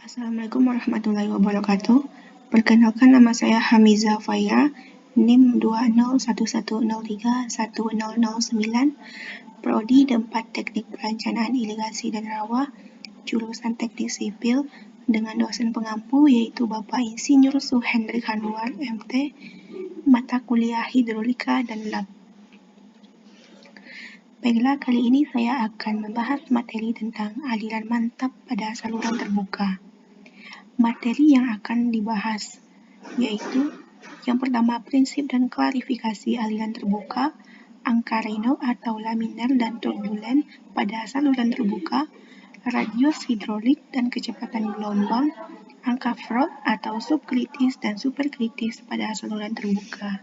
Assalamualaikum warahmatullahi wabarakatuh. Perkenalkan, nama saya Hamiza Faira, NIM 2011031009, Prodi Tempat Teknik Perencanaan Irigasi dan Rawa, jurusan Teknik Sipil, dengan dosen pengampu yaitu Bapak Insinyur Suhendrik Hanwar, MT, mata kuliah Hidrolika dan Lab. Baiklah, kali ini saya akan membahas materi tentang aliran mantap pada saluran terbuka. Materi yang akan dibahas yaitu yang pertama, prinsip dan klarifikasi aliran terbuka, angka Raynaud atau laminar dan turbulen pada saluran terbuka, radius hidrolik dan kecepatan gelombang, angka Froude atau subkritis dan superkritis pada saluran terbuka.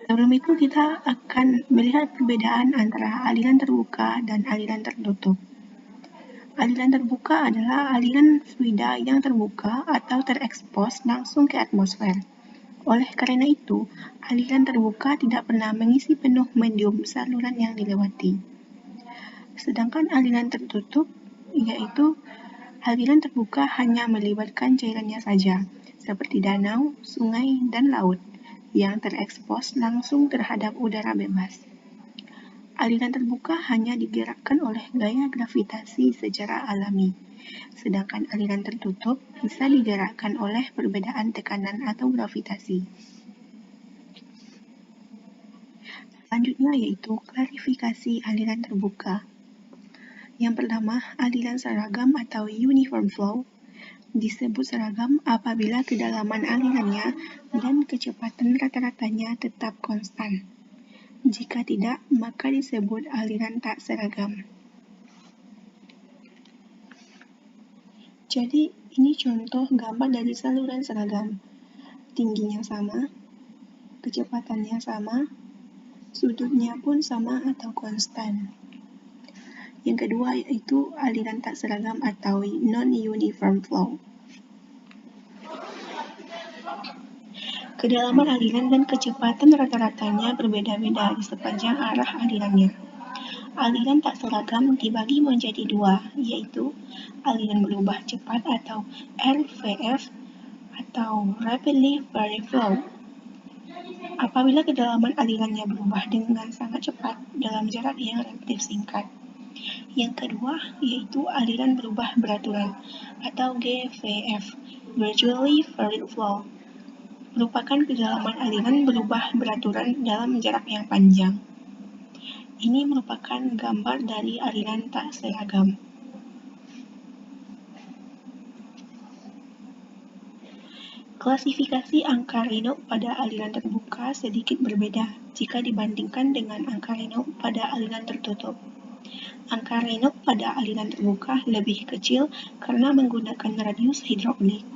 Sebelum itu kita akan melihat perbedaan antara aliran terbuka dan aliran tertutup. Aliran terbuka adalah aliran fluida yang terbuka atau terekspos langsung ke atmosfer. Oleh karena itu, aliran terbuka tidak pernah mengisi penuh medium saluran yang dilewati. Sedangkan aliran tertutup, yaitu aliran terbuka hanya melibatkan cairannya saja, seperti danau, sungai, dan laut, yang terekspos langsung terhadap udara bebas. Aliran terbuka hanya digerakkan oleh gaya gravitasi secara alami, sedangkan aliran tertutup bisa digerakkan oleh perbedaan tekanan atau gravitasi. Selanjutnya yaitu klarifikasi aliran terbuka. Yang pertama, aliran seragam atau uniform flow disebut seragam apabila kedalaman alirannya dan kecepatan rata-ratanya tetap konstan. Jika tidak, maka disebut aliran tak seragam. Jadi, ini contoh gambar dari saluran seragam. Tingginya sama, kecepatannya sama, sudutnya pun sama atau konstan. Yang kedua yaitu aliran tak seragam atau non-uniform flow. Kedalaman aliran dan kecepatan rata-ratanya berbeda-beda di sepanjang arah alirannya. Aliran tak seragam dibagi menjadi dua, yaitu aliran berubah cepat atau RVF atau Rapidly Varying Flow. Apabila kedalaman alirannya berubah dengan sangat cepat dalam jarak yang relatif singkat. Yang kedua yaitu aliran berubah beraturan atau GVF, Gradually Varied Flow, merupakan kedalaman aliran berubah beraturan dalam jarak yang panjang. Ini merupakan gambar dari aliran tak seragam. Klasifikasi angka Raynaud pada aliran terbuka sedikit berbeda jika dibandingkan dengan angka Raynaud pada aliran tertutup. Angka Raynaud pada aliran terbuka lebih kecil karena menggunakan radius hidrolik.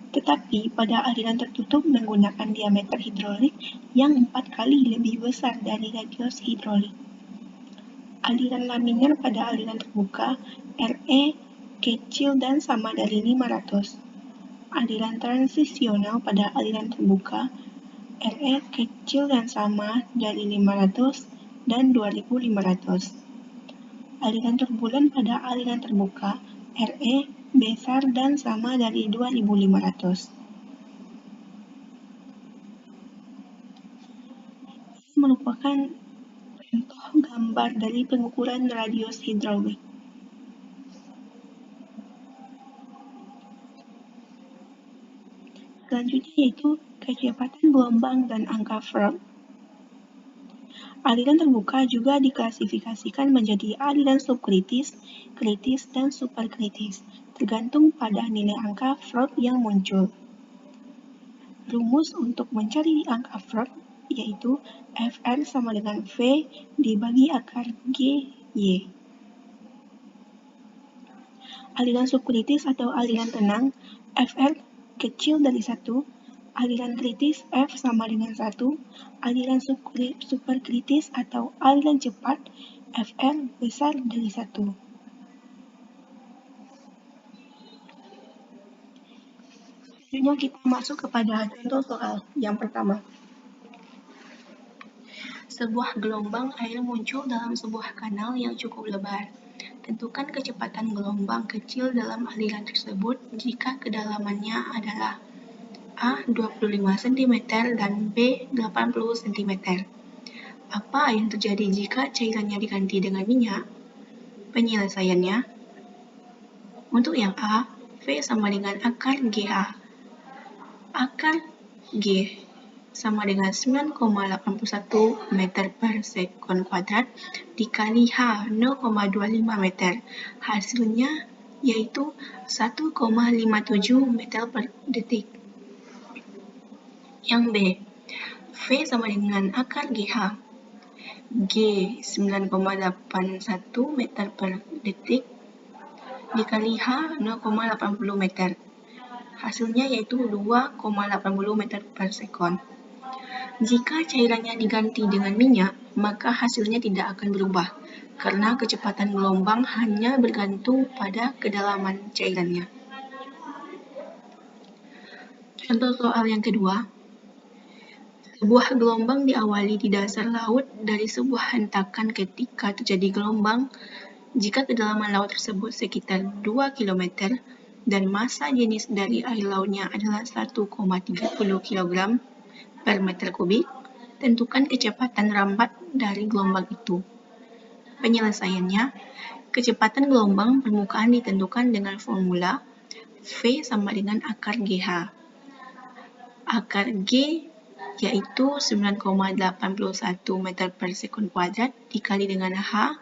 Tetapi pada aliran tertutup menggunakan diameter hidrolik yang 4 kali lebih besar dari radius hidrolik. Aliran laminar pada aliran terbuka, RE kecil dan sama dari 500. Aliran transisional pada aliran terbuka, RE kecil dan sama dari 500 dan 2500. Aliran turbulen pada aliran terbuka, RE besar dan sama dari 2500. Ini merupakan contoh gambar dari pengukuran radius hidrolik. Selanjutnya yaitu kecepatan gelombang dan angka Froude. Aliran terbuka juga diklasifikasikan menjadi aliran subkritis, kritis, dan superkritis, tergantung pada nilai angka Froude yang muncul. Rumus untuk mencari angka Froude yaitu Fr sama dengan V dibagi akar GY. Aliran subkritis atau aliran tenang, Fr kecil dari 1, aliran kritis F sama dengan 1, aliran superkritis atau aliran cepat Fr besar dari 1. Selanjutnya kita masuk kepada contoh soal yang pertama. Sebuah gelombang air muncul dalam sebuah kanal yang cukup lebar. Tentukan kecepatan gelombang kecil dalam aliran tersebut jika kedalamannya adalah A. 25 cm dan B. 80 cm. Apa yang terjadi jika cairannya diganti dengan minyak? Penyelesaiannya, untuk yang A, V sama dengan akar GH. Akar G sama dengan 9,81 meter per sekon kuadrat dikali H 0,25 meter. Hasilnya yaitu 1,57 meter per detik. Yang B, V sama dengan akar GH. G 9,81 meter per detik dikali H 0,80 meter. Hasilnya yaitu 2,80 meter per sekon. Jika cairannya diganti dengan minyak, maka hasilnya tidak akan berubah, karena kecepatan gelombang hanya bergantung pada kedalaman cairannya. Contoh soal yang kedua. Sebuah gelombang diawali di dasar laut dari sebuah hentakan ketika terjadi gelombang. Jika kedalaman laut tersebut sekitar 2 km dan massa jenis dari air lautnya adalah 1,30 kg per meter kubik, tentukan kecepatan rambat dari gelombang itu. Penyelesaiannya, kecepatan gelombang permukaan ditentukan dengan formula V sama dengan akar GH. Akar G yaitu 9,81 meter per sekon kuadrat dikali dengan H,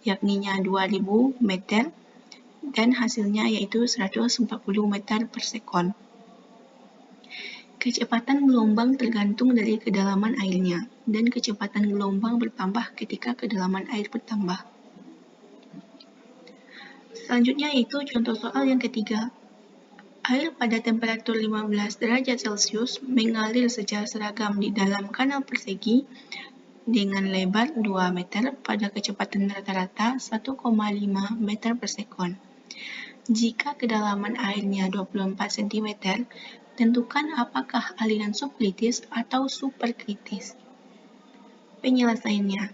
yakninya 2000 meter, dan hasilnya yaitu 140 meter per sekon. Kecepatan gelombang tergantung dari kedalaman airnya, dan kecepatan gelombang bertambah ketika kedalaman air bertambah. Selanjutnya yaitu contoh soal yang ketiga. Air pada temperatur 15 derajat Celcius mengalir secara seragam di dalam kanal persegi dengan lebar 2 meter pada kecepatan rata-rata 1,5 meter per sekon. Jika kedalaman airnya 24 cm, tentukan apakah aliran subkritis atau superkritis. Penyelesaiannya,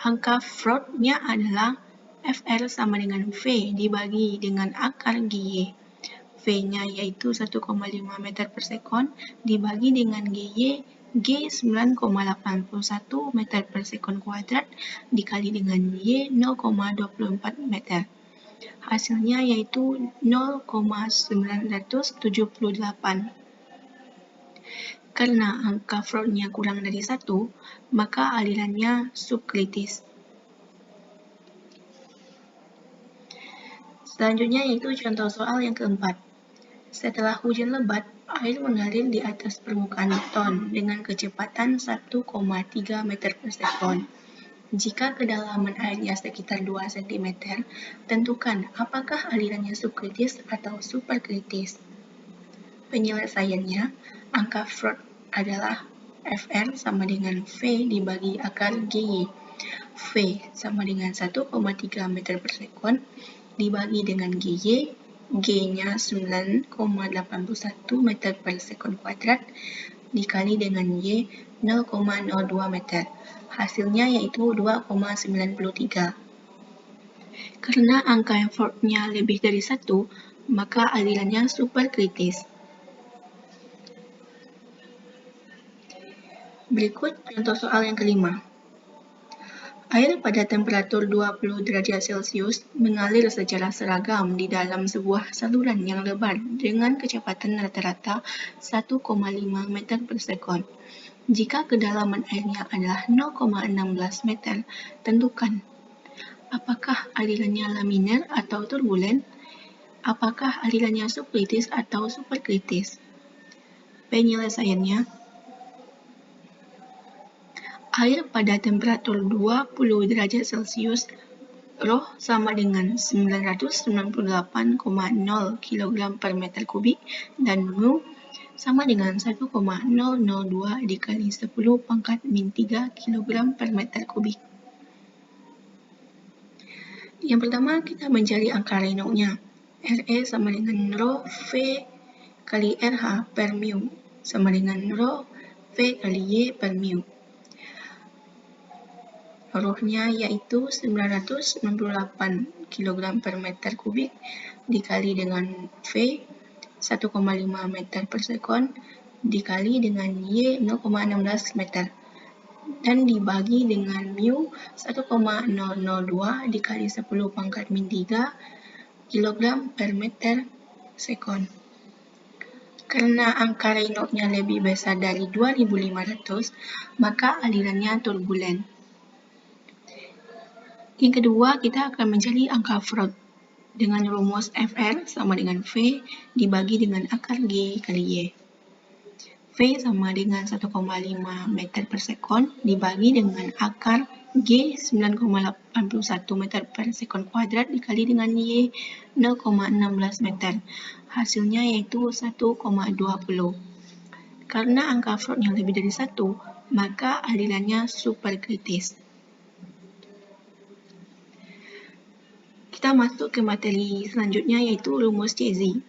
angka Freud-nya adalah Fr sama dengan V dibagi dengan akar GY. V-nya yaitu 1,5 meter per sekon dibagi dengan GY, G 9,81 meter per sekon kuadrat dikali dengan Y 0,24 meter. Hasilnya yaitu 0,978. Karena angka Freud-nya kurang dari 1, maka alirannya subkritis. Selanjutnya yaitu contoh soal yang keempat. Setelah hujan lebat, air mengalir di atas permukaan beton dengan kecepatan 1,3 meter per sekon. Jika kedalaman airnya sekitar 2 cm, tentukan apakah alirannya subkritis atau superkritis. Penyelesaiannya, angka Freud adalah Fr sama dengan V dibagi akar GY. V sama dengan 1,3 meter per sekon dibagi dengan GY, G-nya 9,81 meter per sekon kuadrat dikali dengan Y 0,02 meter. Hasilnya yaitu 2,93. Karena angka Freud-nya lebih dari 1, maka alirannya superkritis. Berikut contoh soal yang kelima. Air pada temperatur 20 derajat Celcius mengalir secara seragam di dalam sebuah saluran yang lebar dengan kecepatan rata-rata 1,5 meter per sekon. Jika kedalaman airnya adalah 0,16 meter, tentukan apakah alirannya laminar atau turbulen, apakah alirannya subkritis atau superkritis. Penyelesaiannya, air pada temperatur 20 derajat Celcius Rho sama dengan 998,0 kg per meter kubik dan mu sama dengan 1,002 dikali 10 pangkat min 3 kg per meter kubik. Yang pertama kita mencari angka Reynolds-nya. Re sama dengan Rho V kali RH per mu sama dengan Rho V kali Y per mu. paruhnya yaitu 998 kg per meter kubik dikali dengan V 1,5 meter per sekon dikali dengan Y 0,16 meter dan dibagi dengan mu 1,002 dikali 10 pangkat min 3 kg per meter sekon. Karena angka Raynaud-nya lebih besar dari 2500, maka alirannya turbulen. Yang kedua, kita akan mencari angka Freud dengan rumus Fr sama dengan V dibagi dengan akar G kali Y. V sama dengan 1,5 meter per sekon dibagi dengan akar G 9,81 meter per sekon kuadrat dikali dengan Y 0,16 meter. Hasilnya yaitu 1,20. Karena angka Freud yang lebih dari 1, maka alirannya superkritis. Kita masuk ke materi selanjutnya yaitu rumus Cesi.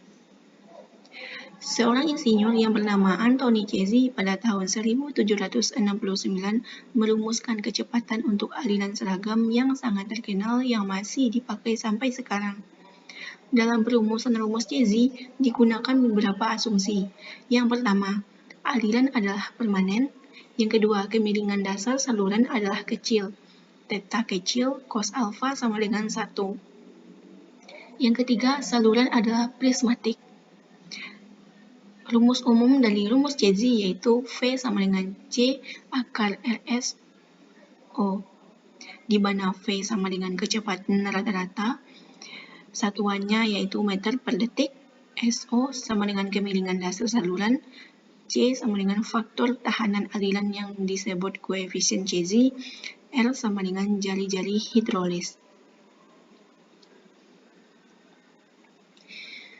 Seorang insinyur yang bernama Anthony Cesi pada tahun 1769 merumuskan kecepatan untuk aliran seragam yang sangat terkenal yang masih dipakai sampai sekarang. Dalam perumusan rumus Cesi digunakan beberapa asumsi. Yang pertama, aliran adalah permanen. Yang kedua, kemiringan dasar saluran adalah kecil. Theta kecil, cos alfa sama dengan 1. Yang ketiga, saluran adalah prismatik. Rumus umum dari rumus Cesi yaitu V sama dengan C akar Rs O, di mana V sama dengan kecepatan rata-rata, satuannya yaitu meter per detik, SO sama dengan kemiringan dasar saluran, C sama dengan faktor tahanan aliran yang disebut koefisien Cesi, L sama dengan jari-jari hidrolis.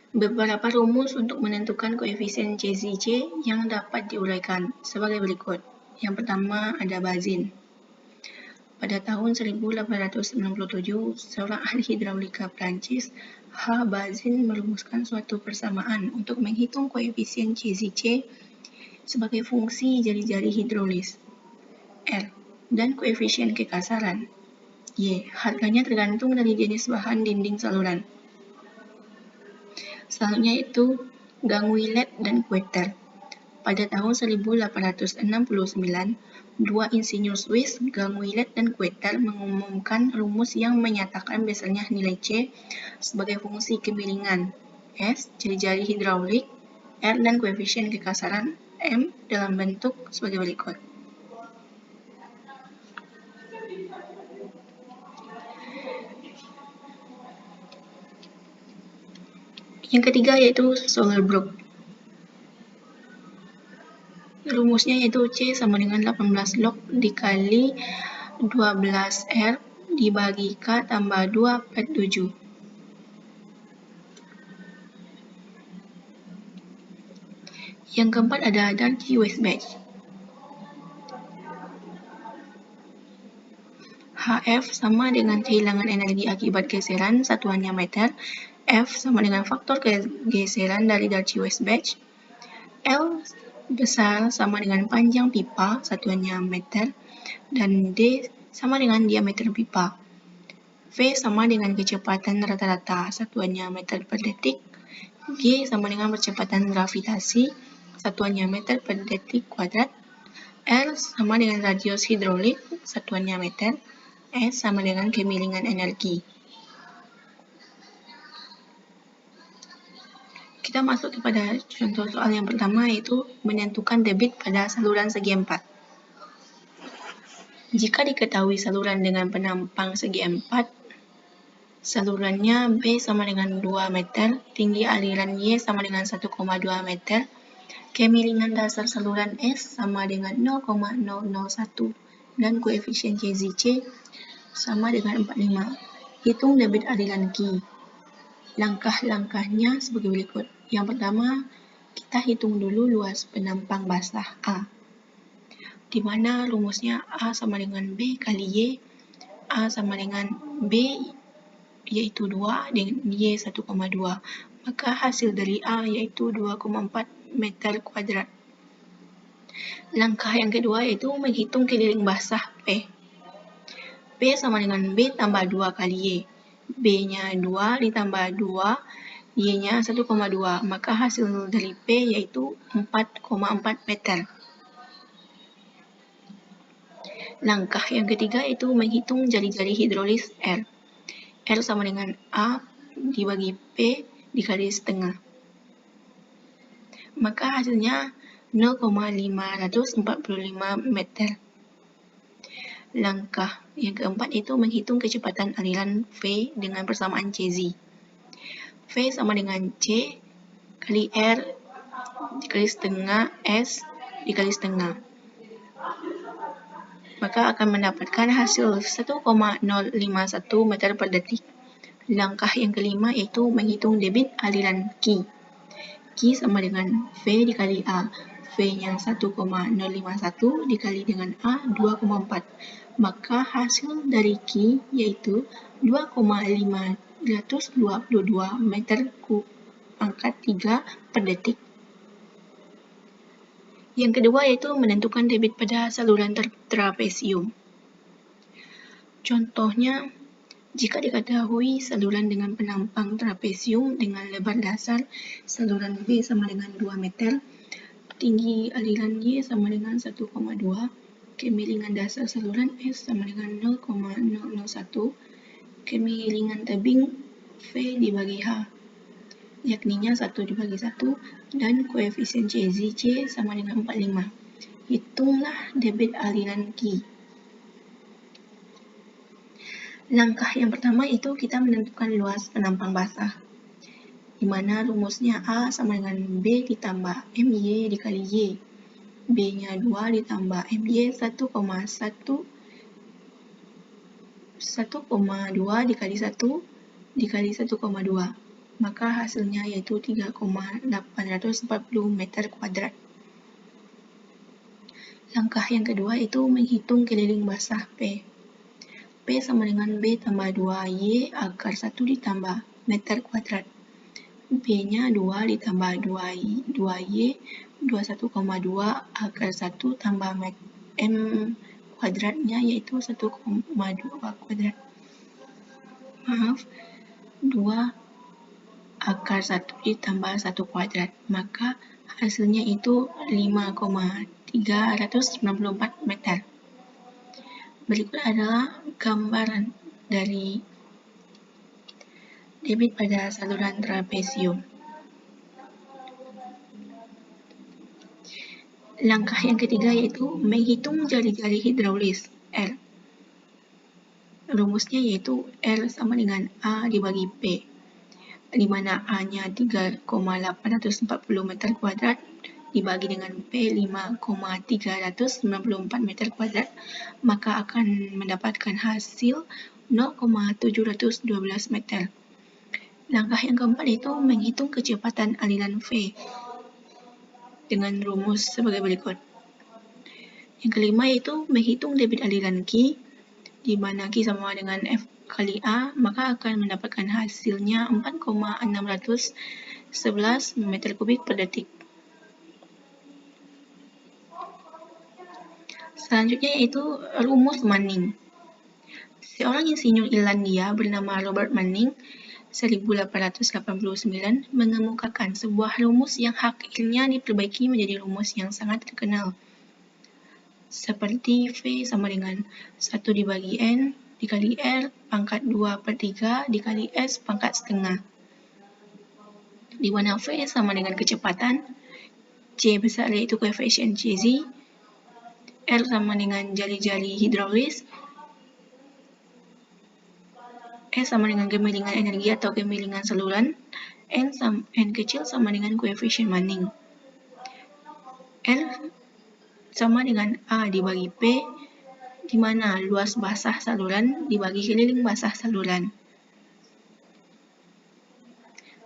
Beberapa rumus untuk menentukan koefisien Cesi C yang dapat diuraikan sebagai berikut. Yang pertama ada Bazin. Pada tahun 1897, seorang ahli hidraulika Prancis, H. Bazin merumuskan suatu persamaan untuk menghitung koefisien Cesi C sebagai fungsi jari-jari hidrolis, R, dan koefisien kekasaran, Y. Harganya tergantung dari jenis bahan dinding saluran. Selanjutnya itu Ganguillet dan Queter. Pada tahun 1869, dua insinyur Swiss, Ganguillet dan Queter, mengumumkan rumus yang menyatakan besarnya nilai C sebagai fungsi kemiringan, S, jari-jari hidraulik, R, dan koefisien kekasaran, M, dalam bentuk sebagai berikut. Yang ketiga yaitu Solerbrook. Rumusnya yaitu C sama dengan 18 log dikali 12R dibagi K tambah 2 per 7. Yang keempat ada Darcy-Weisbach. HF sama dengan kehilangan energi akibat geseran, satuannya meter. F sama dengan faktor geseran dari Darcy-Weisbach. L besar sama dengan panjang pipa, satuannya meter. Dan D sama dengan diameter pipa. V sama dengan kecepatan rata-rata, satuannya meter per detik. G sama dengan percepatan gravitasi, satuannya meter per detik kuadrat. R sama dengan radius hidrolik, satuannya meter. S sama dengan kemiringan energi. Kita masuk kepada contoh soal yang pertama yaitu menentukan debit pada saluran segi 4. Jika diketahui saluran dengan penampang segi 4, salurannya B sama dengan 2 meter, tinggi aliran Y sama dengan 1,2 meter, kemiringan dasar saluran S sama dengan 0,001, dan koefisien Cesi C sama dengan 45. Hitung debit aliran Q. Langkah-langkahnya sebagai berikut. Yang pertama, kita hitung dulu luas penampang basah A, di mana rumusnya A sama dengan B kali Y. A sama dengan B yaitu 2 dan Y 1,2. Maka hasil dari A yaitu 2,4 meter kuadrat. Langkah yang kedua yaitu menghitung keliling basah P. P sama dengan B tambah 2 kali Y. B-nya 2 ditambah 2, Y-nya 1,2. Maka hasil dari P yaitu 4,4 meter. Langkah yang ketiga itu menghitung jari-jari hidrolis R. R sama dengan A dibagi P dikali setengah. Maka hasilnya 0,545 meter. Langkah yang keempat itu menghitung kecepatan aliran V dengan persamaan CZ. V sama dengan C kali R dikali setengah S dikali setengah. Maka akan mendapatkan hasil 1,051 meter per detik. Langkah yang kelima yaitu menghitung debit aliran Q. Q sama dengan V dikali A. V-nya 1,051 dikali dengan A 2,4. Maka hasil dari Q yaitu 2,522 meter kub pangkat 3 per detik. Yang kedua yaitu menentukan debit pada saluran trapesium. Contohnya, jika diketahui saluran dengan penampang trapesium dengan lebar dasar saluran B sama dengan 2 meter, tinggi aliran Y sama dengan 1,2, kemiringan dasar saluran S sama dengan 0,001, kemiringan tebing V dibagi H, yakninya 1 dibagi 1, dan koefisien CZ sama dengan 45. Hitunglah debit aliran Q. Langkah yang pertama itu kita menentukan luas penampang basah, di mana rumusnya A sama dengan B ditambah MY dikali Y. B-nya 2 ditambah MY 1,2 dikali 1 dikali 1,2. Maka hasilnya yaitu 3,840 meter kuadrat. Langkah yang kedua itu menghitung keliling basah P. P sama dengan B tambah 2Y akar 1 ditambah meter kuadrat. B-nya 2 ditambah 2Y 21,2 akar 1 tambah M kuadratnya yaitu 1,2 kuadrat. 2 akar 1 ditambah 1 kuadrat. Maka hasilnya itu 5,394 meter. Berikut adalah gambaran dari debit pada saluran trapesium. Langkah yang ketiga yaitu menghitung jari-jari hidrolis R. Rumusnya yaitu R sama dengan A dibagi P, di mana A-nya 3,840 meter kuadrat dibagi dengan P 5,394 meter kuadrat, maka akan mendapatkan hasil 0,712 meter. Langkah yang keempat itu menghitung kecepatan aliran V dengan rumus sebagai berikut. Yang kelima yaitu menghitung debit aliran Q, di mana Q sama dengan F kali A, maka akan mendapatkan hasilnya 4,611 meter kubik per detik. Selanjutnya yaitu rumus Manning. Seorang insinyur Irlandia bernama Robert Manning 1889 mengemukakan sebuah rumus yang akhirnya diperbaiki menjadi rumus yang sangat terkenal, seperti V sama dengan 1 dibagi N dikali R pangkat 2/3 dikali S pangkat setengah, di mana V sama dengan kecepatan, C besar yaitu koefisien CZ, R sama dengan jari-jari hidrolis, S sama dengan kemiringan energi atau kemiringan saluran, N kecil sama dengan koefisien Manning, L sama dengan A dibagi P, di mana luas basah saluran dibagi keliling basah saluran.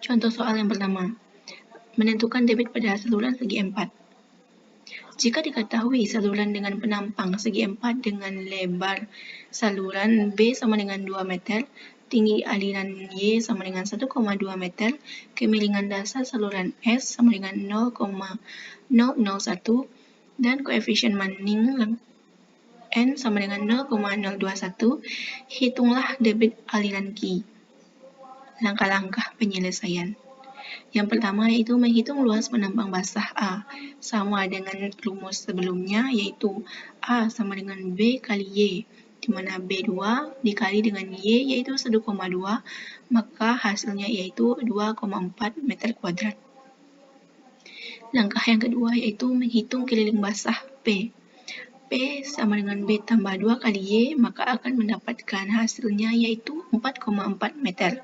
Contoh soal yang pertama, menentukan debit pada saluran segi 4. Jika diketahui saluran dengan penampang segi 4 dengan lebar saluran B sama dengan 2 meter, tinggi aliran Y sama dengan 1,2 meter, kemiringan dasar saluran S sama dengan 0,001, dan koefisien Manning N sama dengan 0,021, hitunglah debit aliran Q. Langkah-langkah penyelesaian. Yang pertama yaitu menghitung luas penambang basah A, sama dengan rumus sebelumnya, yaitu A sama dengan B kali Y, di mana B 2 dikali dengan Y yaitu 1,2, maka hasilnya yaitu 2,4 meter kuadrat. Langkah yang kedua yaitu menghitung keliling basah P. P sama dengan B tambah 2 kali Y, maka akan mendapatkan hasilnya yaitu 4,4 meter.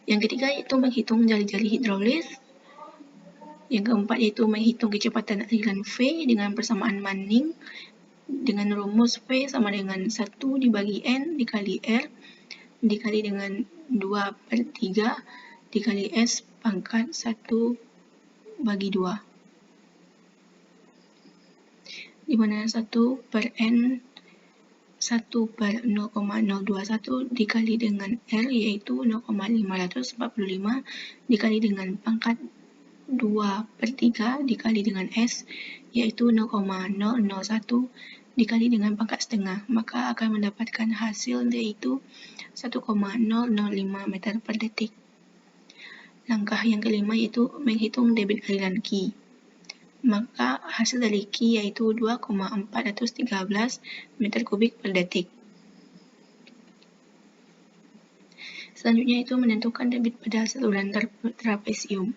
Yang ketiga yaitu menghitung jali-jali hidrolis. Yang keempat yaitu menghitung kecepatan aliran V dengan persamaan Manning dengan rumus V sama dengan 1 dibagi N dikali R dikali dengan 2/3 dikali S pangkat 1 bagi 2. Di mana 1/N 1/0,021 dikali dengan R yaitu 0,545 dikali dengan pangkat 2/3 dikali dengan S yaitu 0,001 dikali dengan pangkat setengah, maka akan mendapatkan hasil yaitu 1,005 meter per detik. Langkah yang kelima yaitu menghitung debit aliran Q. Maka hasil dari Q yaitu 2,413 meter kubik per detik. Selanjutnya itu menentukan debit pada saluran trapesium.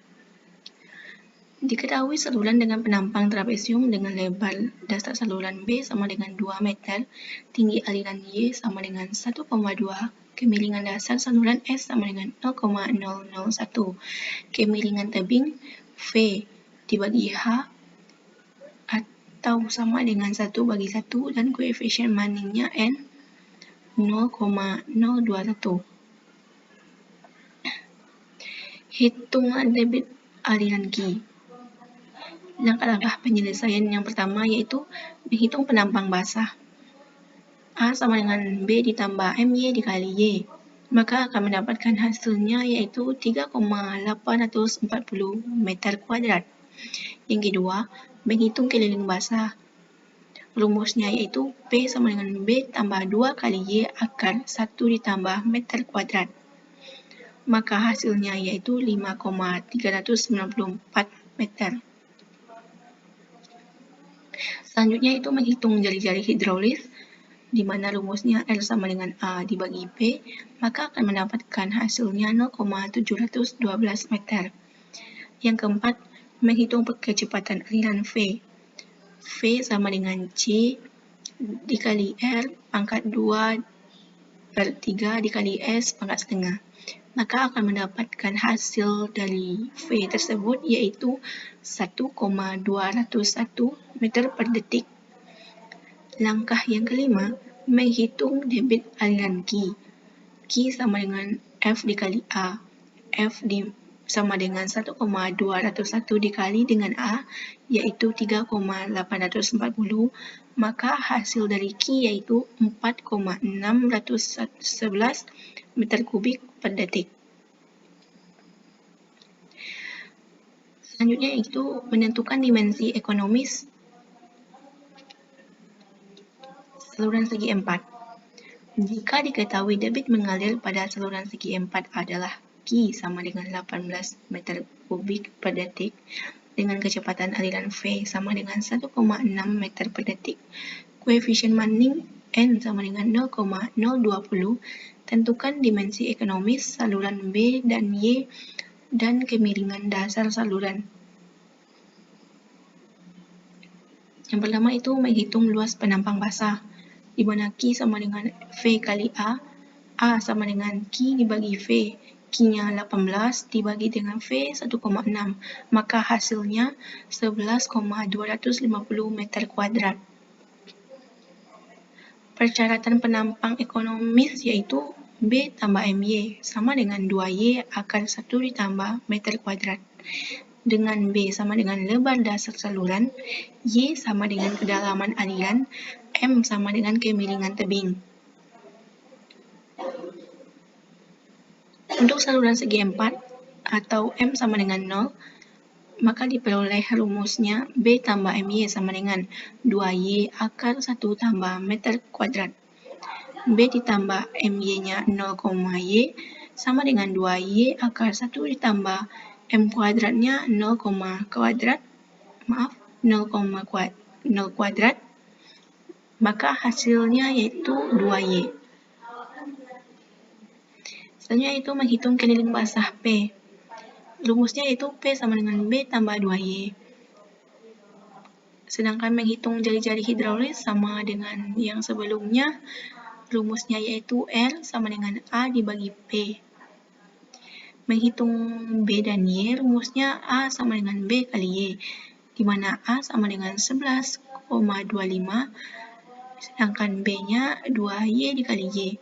Diketahui saluran dengan penampang trapesium dengan lebar dasar saluran B sama dengan 2 meter, tinggi aliran Y sama dengan 1,2, kemiringan dasar saluran S sama dengan 0,001, kemiringan tebing V dibagi H atau sama dengan 1 bagi 1 dan koefisien Manningnya N 0,021. Hitungan debit aliran Q. Langkah-langkah penyelesaian yang pertama yaitu menghitung penampang basah. A sama dengan B ditambah MY dikali Y. Maka akan mendapatkan hasilnya yaitu 3,840 meter kuadrat. Yang kedua, menghitung keliling basah. Rumusnya yaitu P sama dengan B tambah 2 kali Y akar 1 ditambah meter kuadrat. Maka hasilnya yaitu 5,394 meter. Selanjutnya itu menghitung jali-jali hidrolis, di mana rumusnya R sama dengan A dibagi P, maka akan mendapatkan hasilnya 0,712 meter. Yang keempat, menghitung kecepatan aliran V. V sama dengan C dikali R pangkat 2/3 dikali S pangkat setengah. Maka akan mendapatkan hasil dari V tersebut yaitu 1,201 meter per detik. Langkah yang kelima, menghitung debit aliran Q. Q sama dengan F dikali A. F sama dengan 1,201 dikali dengan A, yaitu 3,840, maka hasil dari Q yaitu 4,611 meter kubik per detik. Selanjutnya itu menentukan dimensi ekonomis saluran segi 4. Jika diketahui debit mengalir pada saluran segi 4 adalah Q sama dengan 18 meter kubik per detik dengan kecepatan aliran V sama dengan 1,6 meter per detik, koefisien Manning N sama dengan 0,020, tentukan dimensi ekonomis saluran B dan Y dan kemiringan dasar saluran. Yang pertama itu menghitung luas penampang basah, di mana Q sama dengan V kali A sama dengan Q dibagi V, Q-nya 18 dibagi dengan V 1,6, maka hasilnya 11,250 meter kuadrat. Persyaratan penampang ekonomis yaitu B tambah MY sama dengan 2Y akar 1 ditambah meter kuadrat. Dengan B sama dengan lebar dasar saluran, Y sama dengan kedalaman aliran, M sama dengan kemiringan tebing. Untuk saluran segi 4 atau M sama dengan 0, maka diperoleh rumusnya B tambah MY sama dengan 2Y akar 1 tambah meter kuadrat. B ditambah MY-nya 0,Y sama dengan 2Y akar 1 ditambah M kuadratnya 0, kuadrat, 0, 0 kuadrat, maka hasilnya yaitu 2Y. Selanjutnya itu menghitung keliling basah P. Rumusnya yaitu P sama dengan B tambah 2Y. Sedangkan menghitung jari-jari hidraulis sama dengan yang sebelumnya, rumusnya yaitu R sama dengan A dibagi P. Menghitung B dan Y, rumusnya A sama dengan B kali Y, di mana A sama dengan 11,25, sedangkan B-nya 2Y dikali Y.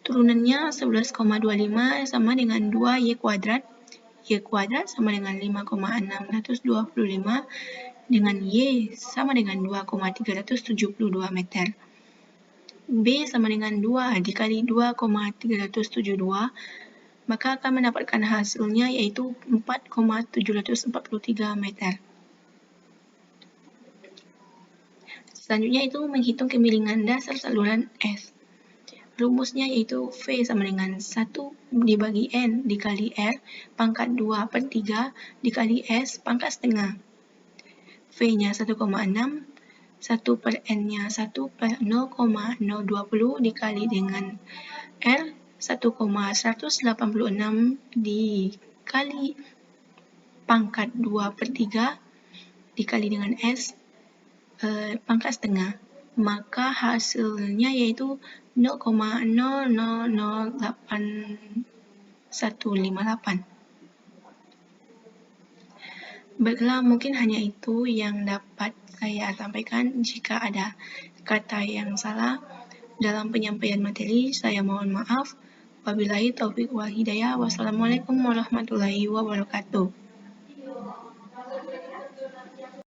Turunannya 11,25 sama dengan 2Y kuadrat. Y kuadrat sama dengan 5,625 dengan Y sama dengan 2,372 meter. B sama dengan 2 dikali 2,372, maka akan mendapatkan hasilnya yaitu 4,743 meter. Selanjutnya itu menghitung kemiringan dasar saluran S. Rumusnya yaitu V sama dengan 1 dibagi N dikali R pangkat 2/3 dikali S pangkat setengah. V-nya 1,6, 1 per N-nya 1 per 0,020 dikali dengan R 1,186 dikali pangkat 2/3 dikali dengan S pangkat setengah. Maka hasilnya yaitu 0,0008,158. Baiklah, mungkin hanya itu yang dapat saya sampaikan. Jika ada kata yang salah dalam penyampaian materi, saya mohon maaf. Wabillahi taufiq wal hidayah. Wassalamualaikum warahmatullahi wabarakatuh.